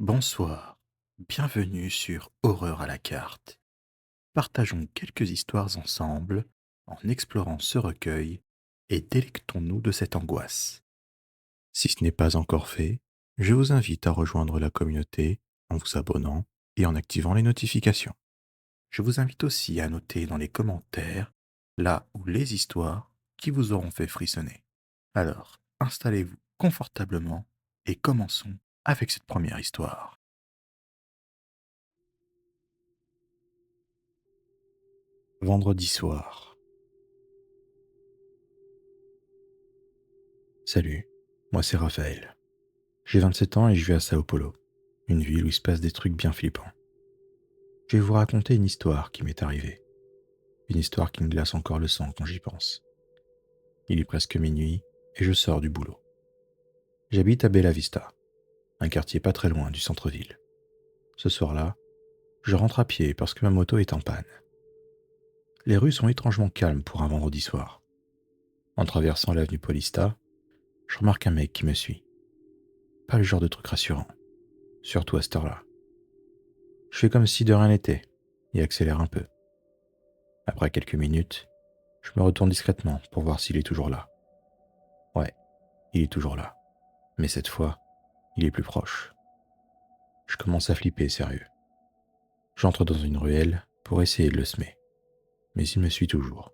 Bonsoir, bienvenue sur Horreur à la carte. Partageons quelques histoires ensemble en explorant ce recueil et délectons-nous de cette angoisse. Si ce n'est pas encore fait, je vous invite à rejoindre la communauté en vous abonnant et en activant les notifications. Je vous invite aussi à noter dans les commentaires là où les histoires qui vous auront fait frissonner. Alors, installez-vous confortablement et commençons avec cette première histoire. Vendredi soir. Salut, moi c'est Raphaël. J'ai 27 ans et je vis à Sao Paulo, une ville où il se passe des trucs bien flippants. Je vais vous raconter une histoire qui m'est arrivée. Une histoire qui me glace encore le sang quand j'y pense. Il est presque minuit et je sors du boulot. J'habite à Bella Vista, un quartier pas très loin du centre-ville. Ce soir-là, je rentre à pied parce que ma moto est en panne. Les rues sont étrangement calmes pour un vendredi soir. En traversant l'avenue Paulista, je remarque un mec qui me suit. Pas le genre de truc rassurant, surtout à cette heure-là. Je fais comme si de rien n'était et accélère un peu. Après quelques minutes, je me retourne discrètement pour voir s'il est toujours là. Ouais, il est toujours là. Mais cette fois, il est plus proche. Je commence à flipper, sérieux. J'entre dans une ruelle pour essayer de le semer. Mais il me suit toujours.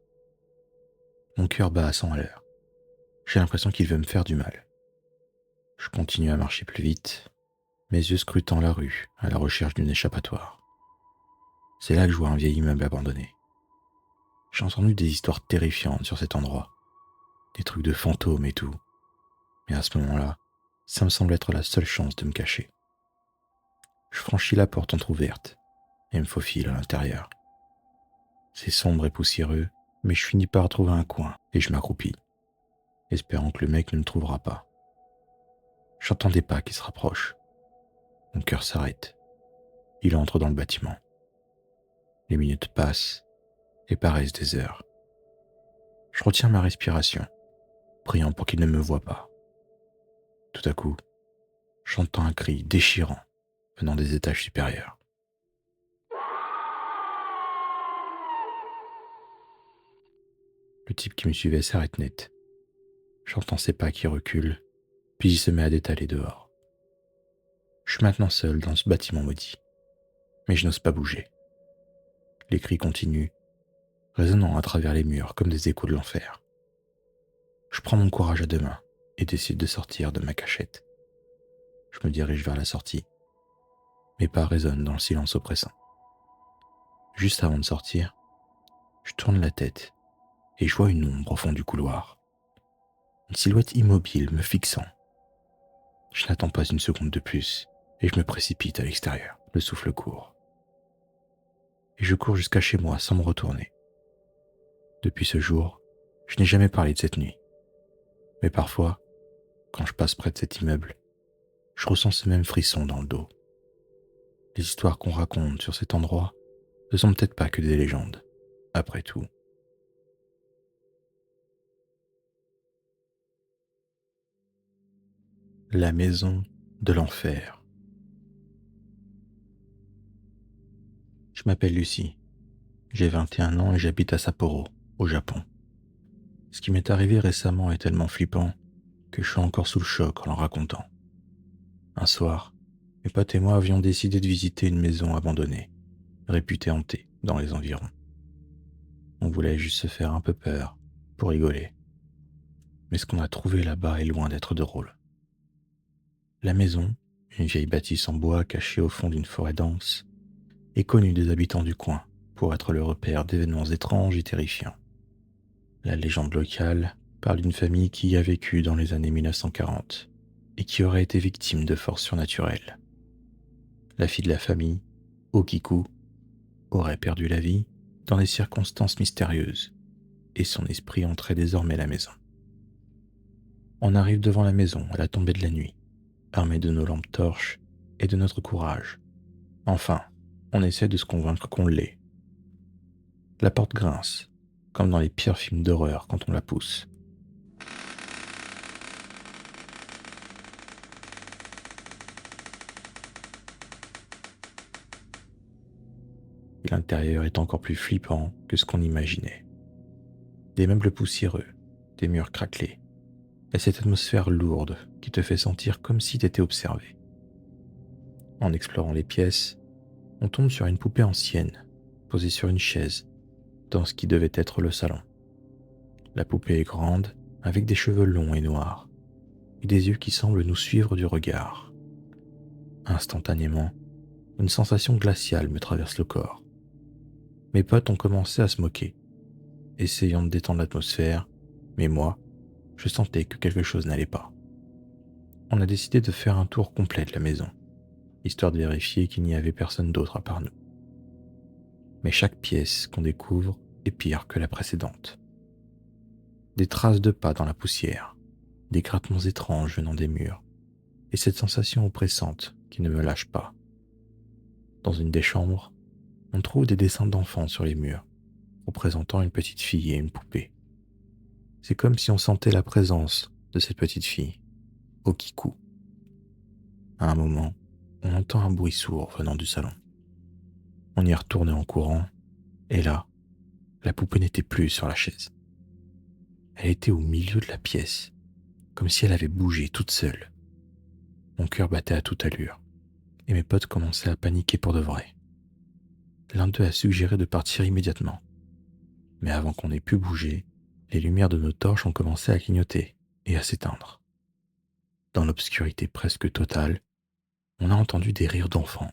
Mon cœur bat à 100 à l'heure. J'ai l'impression qu'il veut me faire du mal. Je continue à marcher plus vite, mes yeux scrutant la rue à la recherche d'une échappatoire. C'est là que je vois un vieil immeuble abandonné. J'ai entendu des histoires terrifiantes sur cet endroit. Des trucs de fantômes et tout. Mais à ce moment-là, ça me semble être la seule chance de me cacher. Je franchis la porte entr'ouverte et me faufile à l'intérieur. C'est sombre et poussiéreux, mais je finis par trouver un coin et je m'accroupis, espérant que le mec ne me trouvera pas. J'entends des pas qui se rapprochent. Mon cœur s'arrête. Il entre dans le bâtiment. Les minutes passent et paraissent des heures. Je retiens ma respiration, priant pour qu'il ne me voie pas. Tout à coup, j'entends un cri déchirant venant des étages supérieurs. Le type qui me suivait s'arrête net. J'entends ses pas qui reculent, puis il se met à détaler dehors. Je suis maintenant seul dans ce bâtiment maudit, mais je n'ose pas bouger. Les cris continuent, résonnant à travers les murs comme des échos de l'enfer. Je prends mon courage à deux mains et décide de sortir de ma cachette. Je me dirige vers la sortie. Mes pas résonnent dans le silence oppressant. Juste avant de sortir, je tourne la tête et je vois une ombre au fond du couloir. Une silhouette immobile me fixant. Je n'attends pas une seconde de plus et je me précipite à l'extérieur, le souffle court. Et je cours jusqu'à chez moi sans me retourner. Depuis ce jour, je n'ai jamais parlé de cette nuit. Mais parfois, quand je passe près de cet immeuble, je ressens ce même frisson dans le dos. Les histoires qu'on raconte sur cet endroit ne sont peut-être pas que des légendes, après tout. La maison de l'enfer. Je m'appelle Lucie, j'ai 21 ans et j'habite à Sapporo, au Japon. Ce qui m'est arrivé récemment est tellement flippant que je suis encore sous le choc en le racontant. Un soir, mes potes et moi avions décidé de visiter une maison abandonnée, réputée hantée dans les environs. On voulait juste se faire un peu peur, pour rigoler. Mais ce qu'on a trouvé là-bas est loin d'être drôle. La maison, une vieille bâtisse en bois cachée au fond d'une forêt dense, est connue des habitants du coin pour être le repère d'événements étranges et terrifiants. La légende locale parle d'une famille qui y a vécu dans les années 1940 et qui aurait été victime de forces surnaturelles. La fille de la famille, Okiku, aurait perdu la vie dans des circonstances mystérieuses et son esprit entrait désormais la maison. On arrive devant la maison à la tombée de la nuit, armés de nos lampes torches et de notre courage. Enfin, on essaie de se convaincre qu'on l'est. La porte grince, comme dans les pires films d'horreur quand on la pousse. Et l'intérieur est encore plus flippant que ce qu'on imaginait. Des meubles poussiéreux, des murs craquelés, et cette atmosphère lourde qui te fait sentir comme si t'étais observé. En explorant les pièces, on tombe sur une poupée ancienne, posée sur une chaise, dans ce qui devait être le salon. La poupée est grande, avec des cheveux longs et noirs, et des yeux qui semblent nous suivre du regard. Instantanément, une sensation glaciale me traverse le corps. Mes potes ont commencé à se moquer, essayant de détendre l'atmosphère, mais moi, je sentais que quelque chose n'allait pas. On a décidé de faire un tour complet de la maison, histoire de vérifier qu'il n'y avait personne d'autre à part nous. Mais chaque pièce qu'on découvre est pire que la précédente. Des traces de pas dans la poussière, des grattements étranges venant des murs, et cette sensation oppressante qui ne me lâche pas. Dans une des chambres, on trouve des dessins d'enfants sur les murs, représentant une petite fille et une poupée. C'est comme si on sentait la présence de cette petite fille, Okiku. À un moment, on entend un bruit sourd venant du salon. On y est retourné en courant, et là, la poupée n'était plus sur la chaise. Elle était au milieu de la pièce, comme si elle avait bougé toute seule. Mon cœur battait à toute allure, et mes potes commençaient à paniquer pour de vrai. L'un d'eux a suggéré de partir immédiatement. Mais avant qu'on ait pu bouger, les lumières de nos torches ont commencé à clignoter et à s'éteindre. Dans l'obscurité presque totale, on a entendu des rires d'enfants.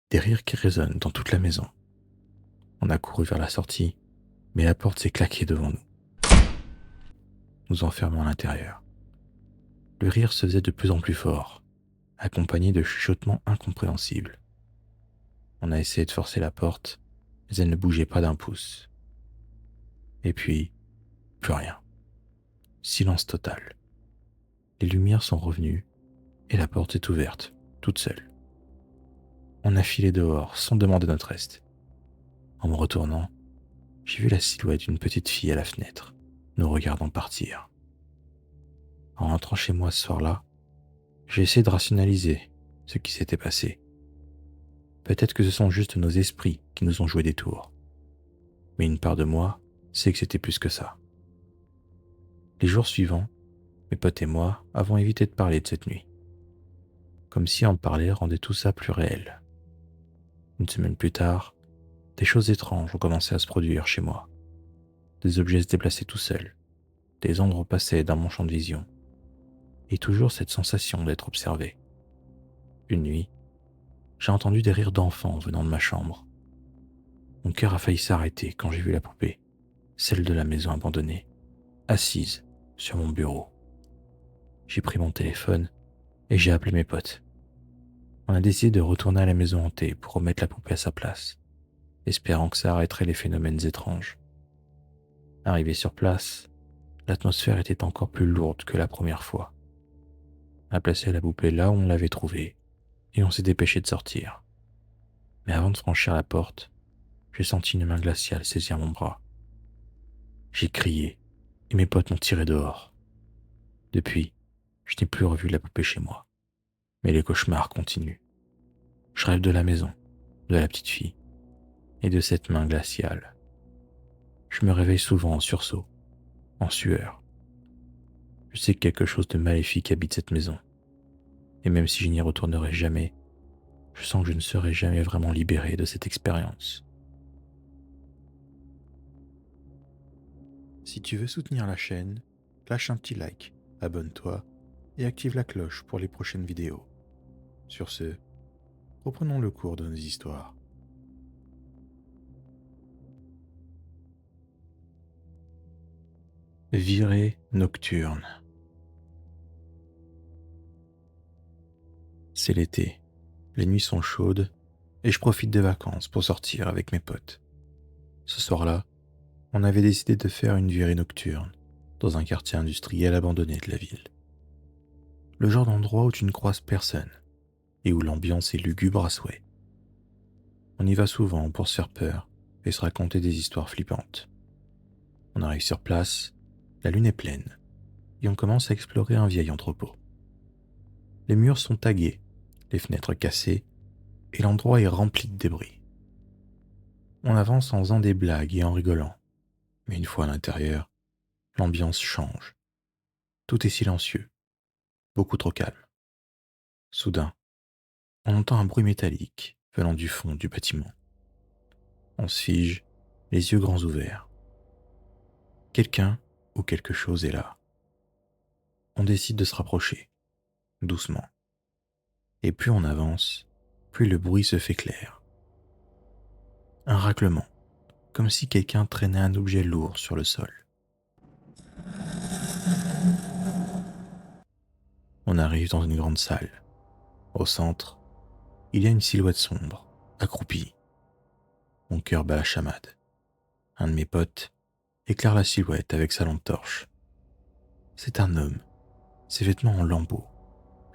Des rires qui résonnent dans toute la maison. On a couru vers la sortie, mais la porte s'est claquée devant nous, nous enfermant à l'intérieur. Le rire se faisait de plus en plus fort, accompagné de chuchotements incompréhensibles. On a essayé de forcer la porte, mais elle ne bougeait pas d'un pouce. Et puis, plus rien. Silence total. Les lumières sont revenues et la porte est ouverte, toute seule. On a filé dehors sans demander notre reste. En me retournant, j'ai vu la silhouette d'une petite fille à la fenêtre, nous regardant partir. En rentrant chez moi ce soir-là, j'ai essayé de rationaliser ce qui s'était passé. Peut-être que ce sont juste nos esprits qui nous ont joué des tours. Mais une part de moi sait que c'était plus que ça. Les jours suivants, mes potes et moi avons évité de parler de cette nuit. Comme si en parler rendait tout ça plus réel. Une semaine plus tard, des choses étranges ont commencé à se produire chez moi. Des objets se déplaçaient tout seuls. Des ombres passaient dans mon champ de vision. Et toujours cette sensation d'être observé. Une nuit, j'ai entendu des rires d'enfants venant de ma chambre. Mon cœur a failli s'arrêter quand j'ai vu la poupée, celle de la maison abandonnée, assise sur mon bureau. J'ai pris mon téléphone et j'ai appelé mes potes. On a décidé de retourner à la maison hantée pour remettre la poupée à sa place, espérant que ça arrêterait les phénomènes étranges. Arrivé sur place, l'atmosphère était encore plus lourde que la première fois. On a placé la poupée là où on l'avait trouvée et on s'est dépêché de sortir. Mais avant de franchir la porte, j'ai senti une main glaciale saisir mon bras. J'ai crié et mes potes m'ont tiré dehors. Depuis, je n'ai plus revu la poupée chez moi. Mais les cauchemars continuent. Je rêve de la maison, de la petite fille et de cette main glaciale. Je me réveille souvent en sursaut, en sueur. Je sais que quelque chose de maléfique habite cette maison. Et même si je n'y retournerai jamais, je sens que je ne serai jamais vraiment libéré de cette expérience. Si tu veux soutenir la chaîne, lâche un petit like, abonne-toi et active la cloche pour les prochaines vidéos. Sur ce, reprenons le cours de nos histoires. Virée nocturne. C'est l'été, les nuits sont chaudes et je profite des vacances pour sortir avec mes potes. Ce soir-là, on avait décidé de faire une virée nocturne dans un quartier industriel abandonné de la ville. Le genre d'endroit où tu ne croises personne et où l'ambiance est lugubre à souhait. On y va souvent pour se faire peur et se raconter des histoires flippantes. On arrive sur place, la lune est pleine et on commence à explorer un vieil entrepôt. Les murs sont tagués les fenêtres cassées, et l'endroit est rempli de débris. On avance en faisant des blagues et en rigolant, mais une fois à l'intérieur, l'ambiance change. Tout est silencieux, beaucoup trop calme. Soudain, on entend un bruit métallique venant du fond du bâtiment. On se fige, les yeux grands ouverts. Quelqu'un ou quelque chose est là. On décide de se rapprocher, doucement. Et plus on avance, plus le bruit se fait clair. Un raclement, comme si quelqu'un traînait un objet lourd sur le sol. On arrive dans une grande salle. Au centre, il y a une silhouette sombre, accroupie. Mon cœur bat la chamade. Un de mes potes éclaire la silhouette avec sa lampe torche. C'est un homme, ses vêtements en lambeaux,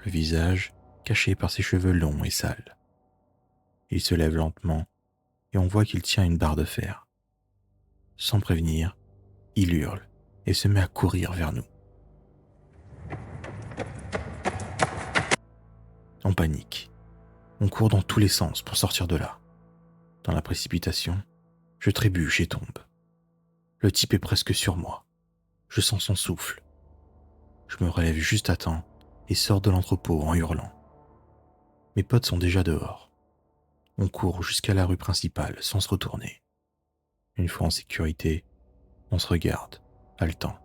le visage caché par ses cheveux longs et sales. Il se lève lentement et on voit qu'il tient une barre de fer. Sans prévenir, il hurle et se met à courir vers nous. On panique. On court dans tous les sens pour sortir de là. Dans la précipitation, je trébuche et tombe. Le type est presque sur moi. Je sens son souffle. Je me relève juste à temps et sors de l'entrepôt en hurlant. Mes potes sont déjà dehors. On court jusqu'à la rue principale sans se retourner. Une fois en sécurité, on se regarde, haletant.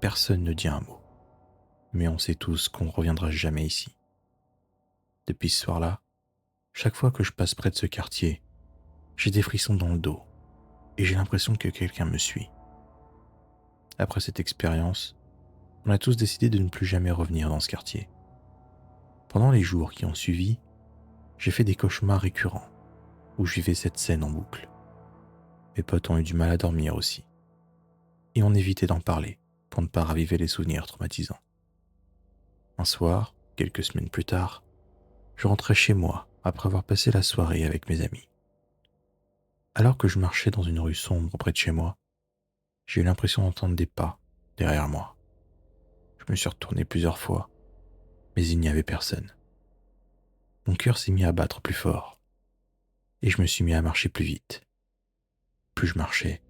Personne ne dit un mot. Mais on sait tous qu'on ne reviendra jamais ici. Depuis ce soir-là, chaque fois que je passe près de ce quartier, j'ai des frissons dans le dos et j'ai l'impression que quelqu'un me suit. Après cette expérience, on a tous décidé de ne plus jamais revenir dans ce quartier. Pendant les jours qui ont suivi, j'ai fait des cauchemars récurrents où je vivais cette scène en boucle. Mes potes ont eu du mal à dormir aussi. Et on évitait d'en parler pour ne pas raviver les souvenirs traumatisants. Un soir, quelques semaines plus tard, je rentrais chez moi après avoir passé la soirée avec mes amis. Alors que je marchais dans une rue sombre près de chez moi, j'ai eu l'impression d'entendre des pas derrière moi. Je me suis retourné plusieurs fois, mais il n'y avait personne. Mon cœur s'est mis à battre plus fort, et je me suis mis à marcher plus vite. Plus je marchais,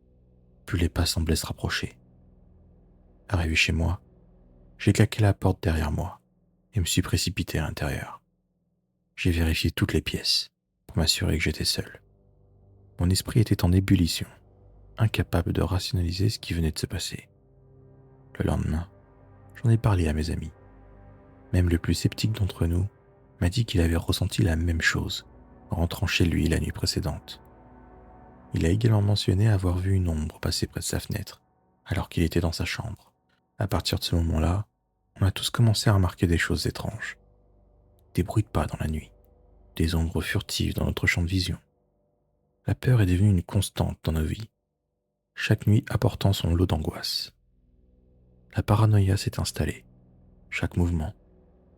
plus les pas semblaient se rapprocher. Arrivé chez moi, j'ai claqué la porte derrière moi et me suis précipité à l'intérieur. J'ai vérifié toutes les pièces pour m'assurer que j'étais seul. Mon esprit était en ébullition, incapable de rationaliser ce qui venait de se passer. Le lendemain, j'en ai parlé à mes amis. Même le plus sceptique d'entre nous m'a dit qu'il avait ressenti la même chose en rentrant chez lui la nuit précédente. Il a également mentionné avoir vu une ombre passer près de sa fenêtre alors qu'il était dans sa chambre. À partir de ce moment-là, on a tous commencé à remarquer des choses étranges. Des bruits de pas dans la nuit, des ombres furtives dans notre champ de vision. La peur est devenue une constante dans nos vies, chaque nuit apportant son lot d'angoisse. La paranoïa s'est installée. Chaque mouvement,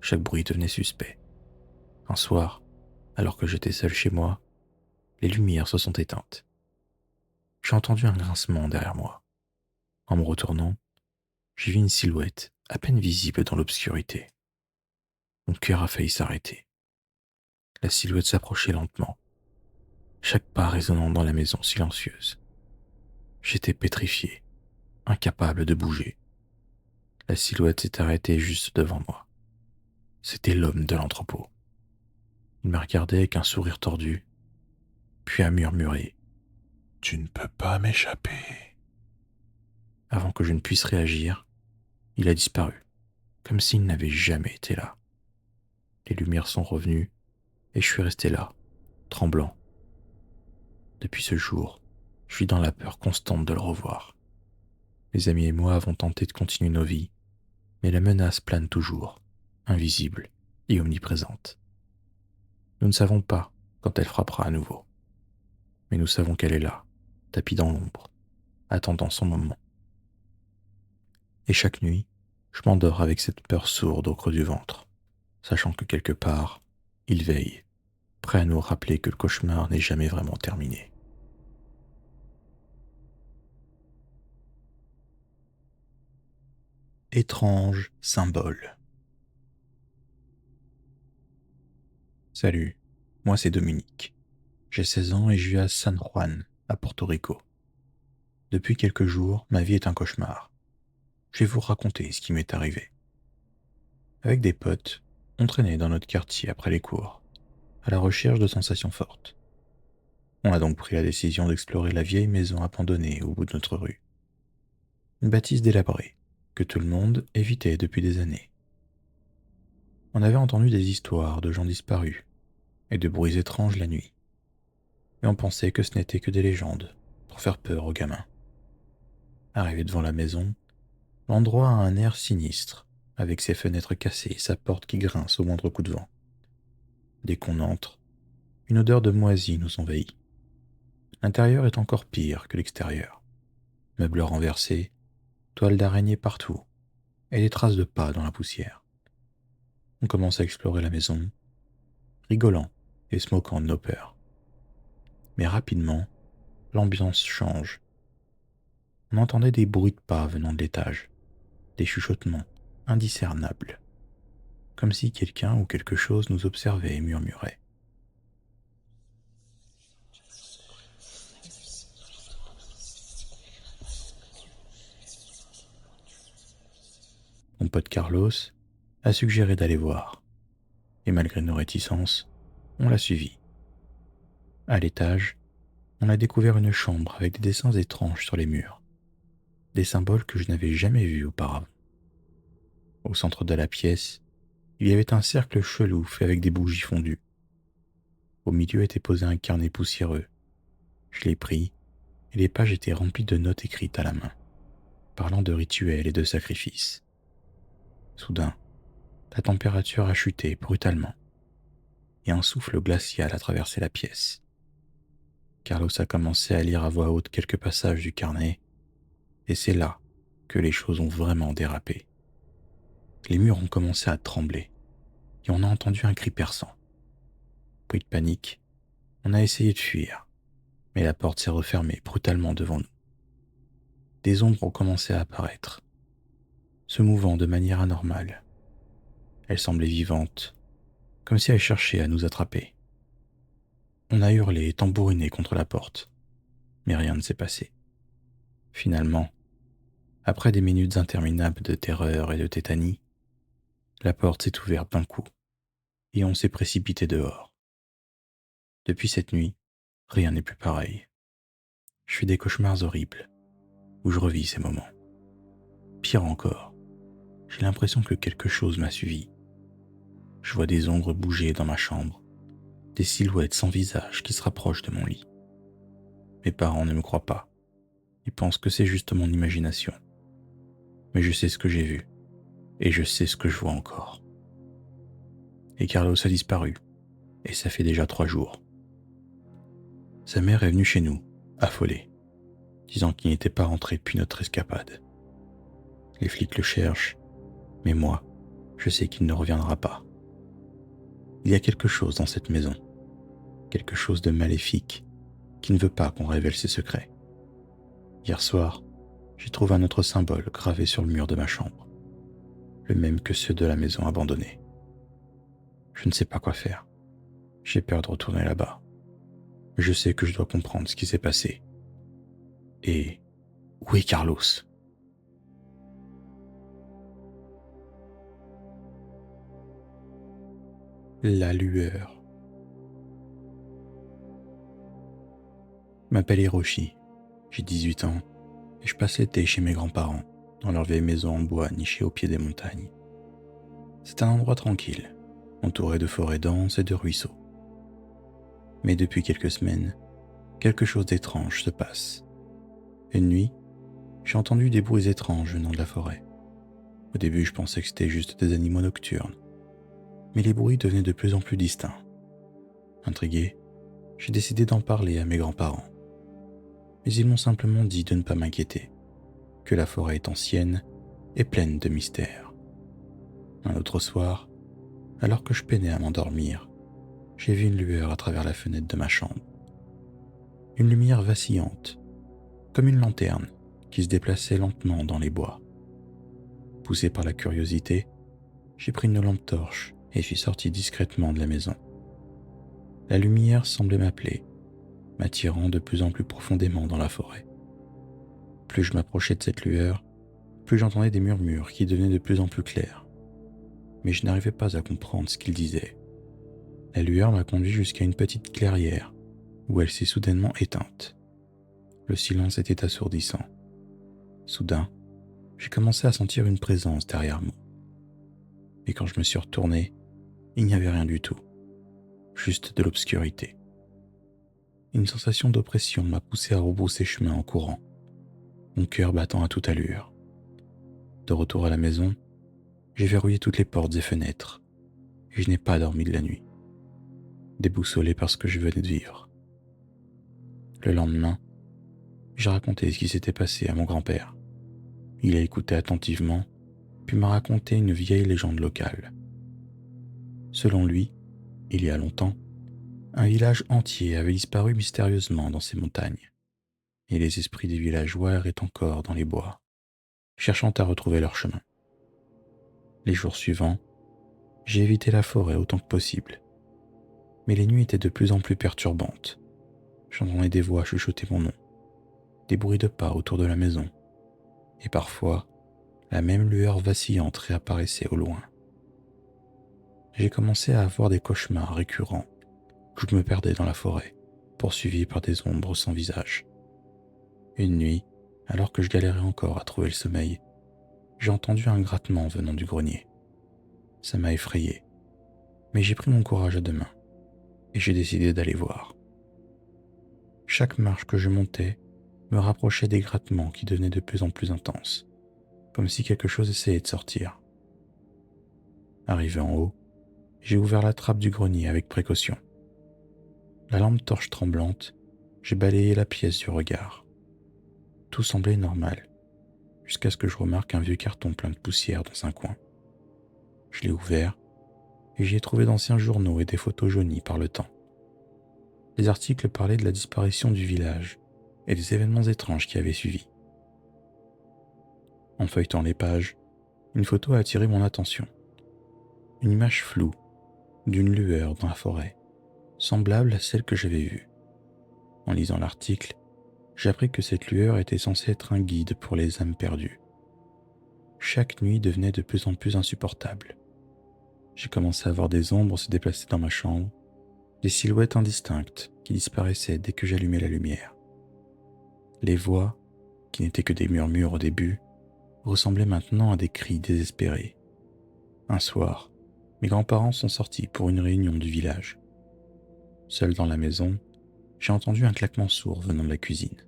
chaque bruit devenait suspect. Un soir, alors que j'étais seul chez moi, les lumières se sont éteintes. J'ai entendu un grincement derrière moi. En me retournant, j'ai vu une silhouette à peine visible dans l'obscurité. Mon cœur a failli s'arrêter. La silhouette s'approchait lentement, chaque pas résonnant dans la maison silencieuse. J'étais pétrifié, incapable de bouger. La silhouette s'est arrêtée juste devant moi. C'était l'homme de l'entrepôt. Il m'a regardé avec un sourire tordu, puis a murmuré « Tu ne peux pas m'échapper ». Avant que je ne puisse réagir, il a disparu, comme s'il n'avait jamais été là. Les lumières sont revenues et je suis resté là, tremblant. Depuis ce jour, je suis dans la peur constante de le revoir. Mes amis et moi avons tenté de continuer nos vies, mais la menace plane toujours, invisible et omniprésente. Nous ne savons pas quand elle frappera à nouveau, mais nous savons qu'elle est là, tapie dans l'ombre, attendant son moment. Et chaque nuit, je m'endors avec cette peur sourde au creux du ventre, sachant que quelque part, il veille, prêt à nous rappeler que le cauchemar n'est jamais vraiment terminé. Étrange symbole. Salut, moi c'est Dominique. J'ai 16 ans et je vis à San Juan, à Porto Rico. Depuis quelques jours, ma vie est un cauchemar. Je vais vous raconter ce qui m'est arrivé. Avec des potes, on traînait dans notre quartier après les cours, à la recherche de sensations fortes. On a donc pris la décision d'explorer la vieille maison abandonnée au bout de notre rue. Une bâtisse délabrée, que tout le monde évitait depuis des années. On avait entendu des histoires de gens disparus et de bruits étranges la nuit. Mais on pensait que ce n'était que des légendes, pour faire peur aux gamins. Arrivé devant la maison, l'endroit a un air sinistre, avec ses fenêtres cassées et sa porte qui grince au moindre coup de vent. Dès qu'on entre, une odeur de moisi nous envahit. L'intérieur est encore pire que l'extérieur. Meubles renversés, toiles d'araignée partout, et des traces de pas dans la poussière. On commence à explorer la maison, rigolant et se moquant de nos peurs. Mais rapidement, l'ambiance change. On entendait des bruits de pas venant de l'étage, des chuchotements indiscernables, comme si quelqu'un ou quelque chose nous observait et murmurait. Mon pote Carlos a suggéré d'aller voir, et malgré nos réticences, on l'a suivi. À l'étage, on a découvert une chambre avec des dessins étranges sur les murs, des symboles que je n'avais jamais vus auparavant. Au centre de la pièce, il y avait un cercle chelou fait avec des bougies fondues. Au milieu était posé un carnet poussiéreux. Je l'ai pris, et les pages étaient remplies de notes écrites à la main, parlant de rituels et de sacrifices. Soudain, la température a chuté brutalement, et un souffle glacial a traversé la pièce. Carlos a commencé à lire à voix haute quelques passages du carnet, et c'est là que les choses ont vraiment dérapé. Les murs ont commencé à trembler, et on a entendu un cri perçant. Pris de panique, on a essayé de fuir, mais la porte s'est refermée brutalement devant nous. Des ombres ont commencé à apparaître, se mouvant de manière anormale. Elles semblaient vivantes, comme si elles cherchaient à nous attraper. On a hurlé et tambouriné contre la porte, mais rien ne s'est passé. Finalement, après des minutes interminables de terreur et de tétanie, la porte s'est ouverte d'un coup, et on s'est précipité dehors. Depuis cette nuit, rien n'est plus pareil. Je fais des cauchemars horribles, où je revis ces moments. Pire encore, j'ai l'impression que quelque chose m'a suivi. Je vois des ombres bouger dans ma chambre, des silhouettes sans visage qui se rapprochent de mon lit. Mes parents ne me croient pas. Ils pensent que c'est juste mon imagination. Mais je sais ce que j'ai vu, et je sais ce que je vois encore. Et Carlos a disparu, et ça fait déjà 3 jours. Sa mère est venue chez nous, affolée, disant qu'il n'était pas rentré depuis notre escapade. Les flics le cherchent, mais moi, je sais qu'il ne reviendra pas. Il y a quelque chose dans cette maison, quelque chose de maléfique, qui ne veut pas qu'on révèle ses secrets. Hier soir, j'ai trouvé un autre symbole gravé sur le mur de ma chambre, le même que ceux de la maison abandonnée. Je ne sais pas quoi faire. J'ai peur de retourner là-bas. Mais je sais que je dois comprendre ce qui s'est passé. Et où est Carlos ? La lueur. Je m'appelle Hiroshi, j'ai 18 ans et je passe l'été chez mes grands-parents, dans leur vieille maison en bois nichée au pied des montagnes. C'est un endroit tranquille, entouré de forêts denses et de ruisseaux. Mais depuis quelques semaines, quelque chose d'étrange se passe. Une nuit, j'ai entendu des bruits étranges venant de la forêt. Au début, je pensais que c'était juste des animaux nocturnes, mais les bruits devenaient de plus en plus distincts. Intrigué, j'ai décidé d'en parler à mes grands-parents. Mais ils m'ont simplement dit de ne pas m'inquiéter, que la forêt est ancienne et pleine de mystères. Un autre soir, alors que je peinais à m'endormir, j'ai vu une lueur à travers la fenêtre de ma chambre. Une lumière vacillante, comme une lanterne qui se déplaçait lentement dans les bois. Poussé par la curiosité, j'ai pris une lampe torche et suis sorti discrètement de la maison. La lumière semblait m'appeler, m'attirant de plus en plus profondément dans la forêt. Plus je m'approchais de cette lueur, plus j'entendais des murmures qui devenaient de plus en plus clairs. Mais je n'arrivais pas à comprendre ce qu'ils disaient. La lueur m'a conduit jusqu'à une petite clairière, où elle s'est soudainement éteinte. Le silence était assourdissant. Soudain, j'ai commencé à sentir une présence derrière moi. Et quand je me suis retourné, il n'y avait rien du tout, juste de l'obscurité. Une sensation d'oppression m'a poussé à rebrousser chemin en courant, mon cœur battant à toute allure. De retour à la maison, j'ai verrouillé toutes les portes et fenêtres, et je n'ai pas dormi de la nuit, déboussolé par ce que je venais de vivre. Le lendemain, j'ai raconté ce qui s'était passé à mon grand-père. Il a écouté attentivement, puis m'a raconté une vieille légende locale. Selon lui, il y a longtemps, un village entier avait disparu mystérieusement dans ces montagnes, et les esprits des villageois erraient encore dans les bois, cherchant à retrouver leur chemin. Les jours suivants, j'ai évité la forêt autant que possible, mais les nuits étaient de plus en plus perturbantes. J'entendais des voix chuchoter mon nom, des bruits de pas autour de la maison, et parfois, la même lueur vacillante réapparaissait au loin. J'ai commencé à avoir des cauchemars récurrents, où je me perdais dans la forêt, poursuivi par des ombres sans visage. Une nuit, alors que je galérais encore à trouver le sommeil, j'ai entendu un grattement venant du grenier. Ça m'a effrayé, mais j'ai pris mon courage à deux mains, et j'ai décidé d'aller voir. Chaque marche que je montais me rapprochait des grattements qui devenaient de plus en plus intenses, comme si quelque chose essayait de sortir. Arrivé en haut, j'ai ouvert la trappe du grenier avec précaution. La lampe torche tremblante, j'ai balayé la pièce du regard. Tout semblait normal, jusqu'à ce que je remarque un vieux carton plein de poussière dans un coin. Je l'ai ouvert, et j'y ai trouvé d'anciens journaux et des photos jaunies par le temps. Les articles parlaient de la disparition du village et des événements étranges qui avaient suivi. En feuilletant les pages, une photo a attiré mon attention. Une image floue, d'une lueur dans la forêt, semblable à celle que j'avais vue. En lisant l'article, j'ai appris que cette lueur était censée être un guide pour les âmes perdues. Chaque nuit devenait de plus en plus insupportable. J'ai commencé à voir des ombres se déplacer dans ma chambre, des silhouettes indistinctes qui disparaissaient dès que j'allumais la lumière. Les voix, qui n'étaient que des murmures au début, ressemblaient maintenant à des cris désespérés. Un soir, mes grands-parents sont sortis pour une réunion du village. Seul dans la maison, j'ai entendu un claquement sourd venant de la cuisine.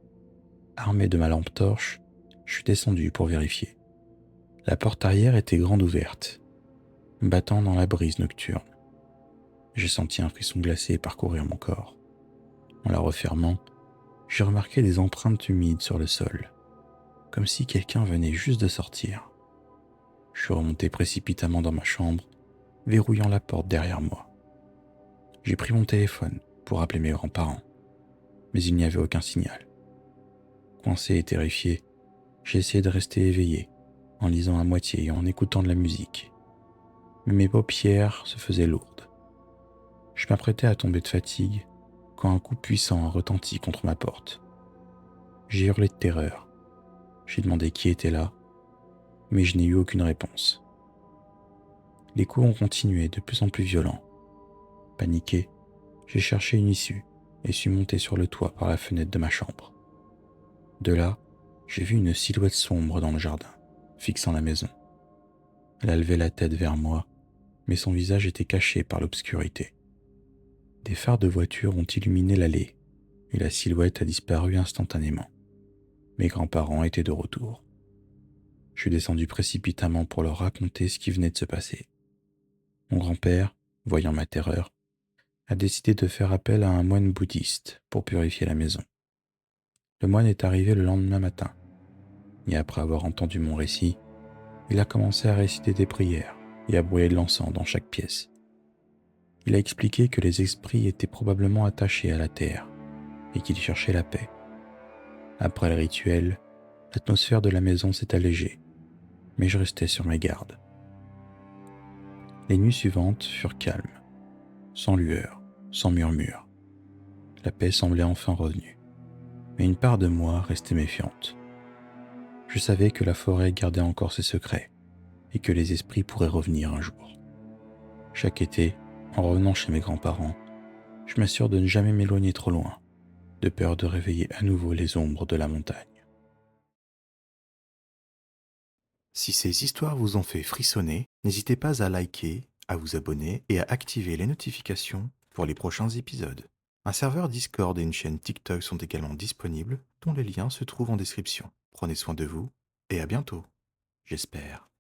Armé de ma lampe torche, je suis descendu pour vérifier. La porte arrière était grande ouverte, battant dans la brise nocturne. J'ai senti un frisson glacé parcourir mon corps. En la refermant, j'ai remarqué des empreintes humides sur le sol, comme si quelqu'un venait juste de sortir. Je suis remonté précipitamment dans ma chambre, verrouillant la porte derrière moi. J'ai pris mon téléphone pour appeler mes grands-parents, mais il n'y avait aucun signal. Coincé et terrifié, j'ai essayé de rester éveillé, en lisant à moitié et en écoutant de la musique. Mais mes paupières se faisaient lourdes. Je m'apprêtais à tomber de fatigue quand un coup puissant a retenti contre ma porte. J'ai hurlé de terreur. J'ai demandé qui était là, mais je n'ai eu aucune réponse. Les coups ont continué de plus en plus violents. Paniqué, j'ai cherché une issue et suis monté sur le toit par la fenêtre de ma chambre. De là, j'ai vu une silhouette sombre dans le jardin, fixant la maison. Elle a levé la tête vers moi, mais son visage était caché par l'obscurité. Des phares de voiture ont illuminé l'allée, et la silhouette a disparu instantanément. Mes grands-parents étaient de retour. Je suis descendu précipitamment pour leur raconter ce qui venait de se passer. Mon grand-père, voyant ma terreur, a décidé de faire appel à un moine bouddhiste pour purifier la maison. Le moine est arrivé le lendemain matin, et après avoir entendu mon récit, il a commencé à réciter des prières et à brûler de l'encens dans chaque pièce. Il a expliqué que les esprits étaient probablement attachés à la terre et qu'ils cherchaient la paix. Après le rituel, l'atmosphère de la maison s'est allégée, mais je restais sur mes gardes. Les nuits suivantes furent calmes, sans lueur, sans murmure. La paix semblait enfin revenue. Mais une part de moi restait méfiante. Je savais que la forêt gardait encore ses secrets et que les esprits pourraient revenir un jour. Chaque été, en revenant chez mes grands-parents, je m'assure de ne jamais m'éloigner trop loin, de peur de réveiller à nouveau les ombres de la montagne. Si ces histoires vous ont fait frissonner, n'hésitez pas à liker, à vous abonner et à activer les notifications pour les prochains épisodes. Un serveur Discord et une chaîne TikTok sont également disponibles, dont les liens se trouvent en description. Prenez soin de vous et à bientôt, j'espère.